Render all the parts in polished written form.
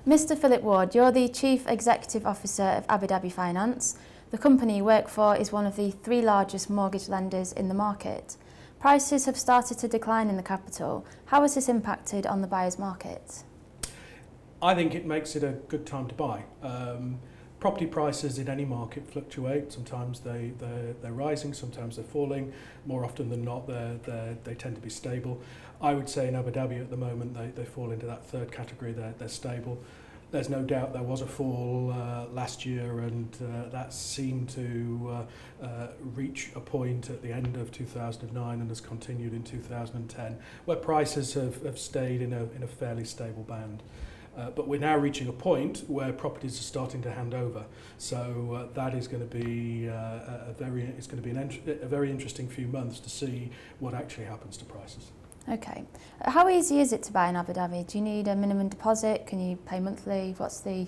Mr. Phillip Ward, you're the Chief Executive Officer of Abu Dhabi Finance. The company you work for is one of the 3 largest mortgage lenders in the market. Prices have started to decline in the capital. How has this impacted on the buyer's market? I think it makes it a good time to buy. Property prices in any market fluctuate. Sometimes they're rising, sometimes they're falling. More often than not, they tend to be stable. I would say in Abu Dhabi at the moment, they fall into that third category. They're stable. There's no doubt there was a fall last year, and that seemed to reach a point at the end of 2009 and has continued in 2010, where prices have stayed in a fairly stable band. But we're now reaching a point where properties are starting to hand over. So that is going to be a very interesting few months to see what actually happens to prices. Okay. How easy is it to buy in Abu Dhabi? Do you need a minimum deposit? Can you pay monthly? What's the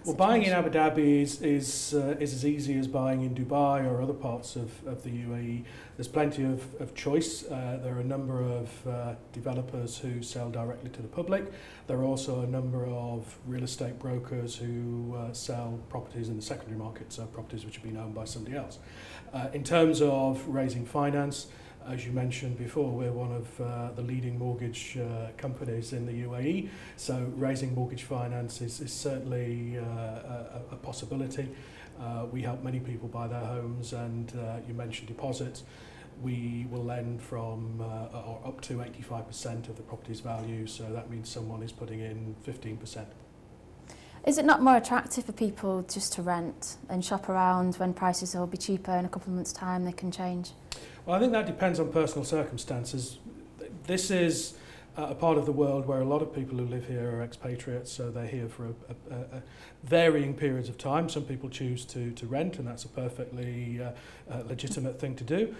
Well, buying in Abu Dhabi is as easy as buying in Dubai or other parts of the UAE. There's plenty of choice. There are a number of developers who sell directly to the public. There are also a number of real estate brokers who sell properties in the secondary market, so properties which have been owned by somebody else. In terms of raising finance, as you mentioned before, we're one of the leading mortgage companies in the UAE, so raising mortgage finance is certainly a possibility. We help many people buy their homes, and you mentioned deposits. We will lend from or up to 85% of the property's value, so that means someone is putting in 15%. Is it not more attractive for people just to rent and shop around when prices will be cheaper in a couple of months' time, they can change? Well, I think that depends on personal circumstances. This is a part of the world where a lot of people who live here are expatriates, so they're here for a varying periods of time. Some people choose to rent, and that's a perfectly legitimate thing to do.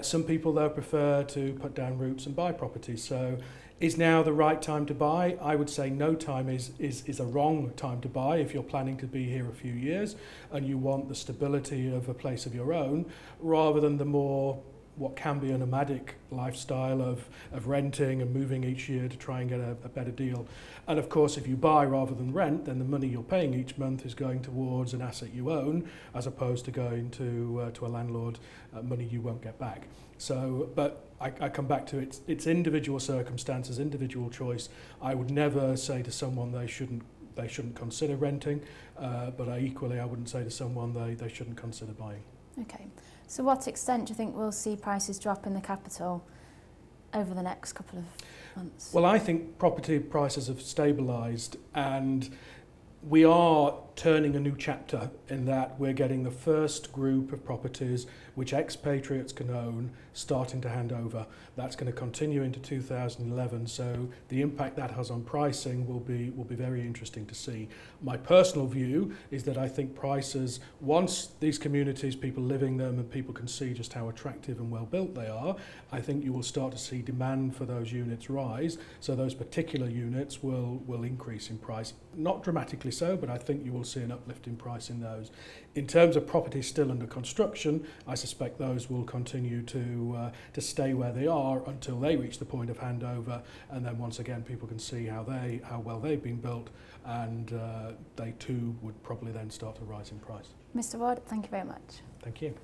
Some people, though, prefer to put down roots and buy property. So is now the right time to buy? I would say no time is a wrong time to buy if you're planning to be here a few years and you want the stability of a place of your own, rather than the more what can be a nomadic lifestyle of renting and moving each year to try and get a better deal. And of course, if you buy rather than rent, then the money you're paying each month is going towards an asset you own, as opposed to going to a landlord, money you won't get back. So, but I come back to it's individual circumstances, individual choice. I would never say to someone they shouldn't consider renting, but I wouldn't say to someone they shouldn't consider buying. Okay. So what extent do you think we'll see prices drop in the capital over the next couple of months? Well, I think property prices have stabilised, and we are turning a new chapter in that we're getting the first group of properties which expatriates can own starting to hand over. That's going to continue into 2011, so the impact that has on pricing will be very interesting to see. My personal view is that I think prices, once these communities, people living them, and people can see just how attractive and well built they are, I think you will start to see demand for those units rise, so those particular units will increase in price. Not dramatically so, but I think you will see an uplift in price in those. In terms of properties still under construction, I suspect those will continue to stay where they are until they reach the point of handover, and then once again people can see how well they've been built, and they too would probably then start to rise in price. Mr. Ward, thank you very much. Thank you.